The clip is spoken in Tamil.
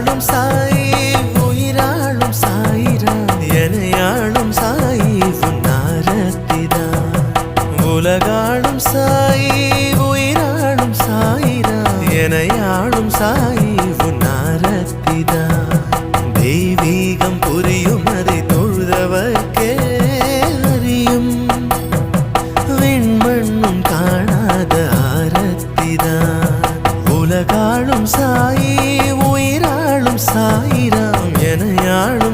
உலகாளும் சாயி உயிராளும் சாயிரா எனையாளும் சாயி உன்னாரத்திதா உலகாளும் சாயி உயிராளும் சாயிரா எனையாளும் சாயி உன்னாரத்திதா தெய்வீகம் புரியும்